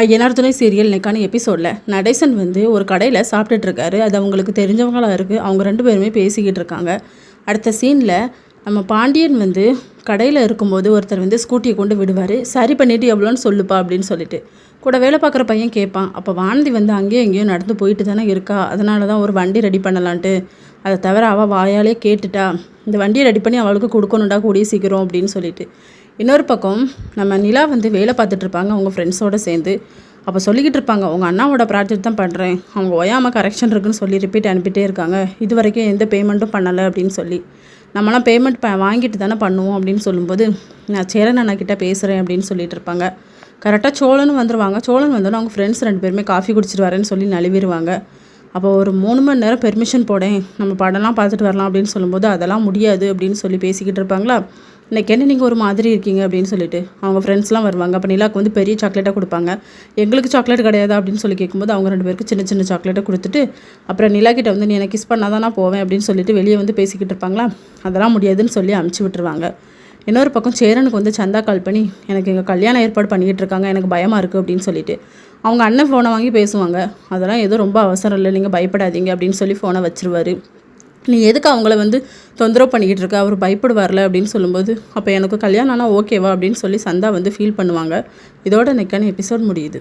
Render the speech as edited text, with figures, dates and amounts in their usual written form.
ஐயனார் துணை சீரியல் இன்னைக்கான எபிசோடில் நடேசன் வந்து ஒரு கடையில் சாப்பிட்டுட்டு இருக்காரு. அது அவங்களுக்கு தெரிஞ்சவங்களாக இருக்குது. அவங்க 2 பேருமே பேசிக்கிட்டு இருக்காங்க. அடுத்த சீனில் நம்ம பாண்டியன் வந்து கடையில் இருக்கும்போது ஒருத்தர் வந்து ஸ்கூட்டியை கொண்டு விடுவார். சரி பண்ணிவிட்டு எவ்வளோன்னு சொல்லுப்பா அப்படின்னு சொல்லிட்டு கூட வேலை பார்க்குற பையன் கேட்பான். அப்போ வானதி வந்து அங்கேயும் எங்கேயும் நடந்து போயிட்டு தானே இருக்கா, அதனால தான் ஒரு வண்டி ரெடி பண்ணலான்ட்டு. அதை தவிர அவள் வாயாலே கேட்டுட்டா, இந்த வண்டியை ரெடி பண்ணி அவளுக்கு கொடுக்கணுண்டா கூடிய சீக்கிரம் அப்படின்னு சொல்லிட்டு. இன்னொரு பக்கம் நம்ம நிலா வந்து வேலை பார்த்துட்ருப்பாங்க அவங்க ஃப்ரெண்ட்ஸோடு சேர்ந்து. அப்போ சொல்லிக்கிட்டு இருப்பாங்க, உங்கள் அண்ணாவோட ப்ராஜெக்ட் தான் பண்ணுறேன், அவங்க ஒயாமல் கரெக்ஷன் இருக்குன்னு சொல்லி ரிப்பீட் அனுப்பிட்டே இருக்காங்க, இது வரைக்கும் எந்த பேமெண்ட்டும் பண்ணலை அப்படின்னு சொல்லி. நம்மளாம் பேமெண்ட் வாங்கிட்டு தானே பண்ணுவோம் அப்படின்னு சொல்லும்போது, நான் சேரன் அண்ணாக்கிட்ட பேசுகிறேன் அப்படின்னு சொல்லிட்டு இருப்பாங்க. கரெக்டாக சோழனும் வந்துடுவாங்க. சோழன் வந்தோன்னே அவங்க ஃப்ரெண்ட்ஸ் 2 பேருமே காஃபி குடிச்சிட்டு வரேன்னு சொல்லி நழுவிடுவாங்க. அப்போ ஒரு 3 மணி நேரம் பெர்மிஷன் போடேன், நம்ம படம்லாம் பார்த்துட்டு வரலாம் அப்படின்னு சொல்லும்போது, அதெல்லாம் முடியாது அப்படின்னு சொல்லி பேசிக்கிட்டு இருப்பாங்களா. இன்றைக்கி என்ன நீங்கள் ஒரு மாதிரி இருக்கீங்க அப்படின்னு சொல்லிட்டு அவங்க ஃப்ரெண்ட்ஸ்லாம் வருவாங்க. அப்போ நிலாவுக்கு வந்து பெரிய சாக்லேட்டாக கொடுப்பாங்க. எங்களுக்கு சாக்லேட் கிடையாது அப்படின்னு சொல்லி கேட்கும்போது அவங்க 2 பேருக்கு சின்ன சின்ன சாக்லேட்டை கொடுத்துட்டு, அப்புறம் நிலாக்கிட்ட வந்து நீ எனக்கு கிஸ் பண்ணால் தான் நான் போவேன் அப்படின்னு சொல்லிட்டு வெளியே வந்து பேசிக்கிட்டு இருப்பாங்களா. அதெல்லாம் முடியாதுன்னு சொல்லி அமுச்சு விட்டுருவாங்க. இன்னொரு பக்கம் சேரனுக்கு வந்து சந்தா கால் பண்ணி, எனக்கு எங்கள் கல்யாணம் ஏற்பாடு பண்ணிக்கிட்டு இருக்காங்க, எனக்கு பயமாக இருக்குது அப்படின்னு சொல்லிட்டு அவங்க அண்ணன் ஃபோனை வாங்கி பேசுவாங்க. அதெல்லாம் எதுவும் ரொம்ப அவசரம் இல்லை, நீங்கள் பயப்படாதீங்க அப்படின்னு சொல்லி ஃபோனை வச்சுருவார். நீ எதுக்கு அவங்கள வந்து தொந்தரவு பண்ணிக்கிட்டு இருக்க, அவர் பயப்படுவார்ல அப்படின்னு சொல்லும்போது, அப்போ எனக்கு கல்யாணம் ஆனால் ஓகேவா அப்படின்னு சொல்லி சந்தா வந்து ஃபீல் பண்ணுவாங்க. இதோட நெக்கான எபிசோட் முடியுது.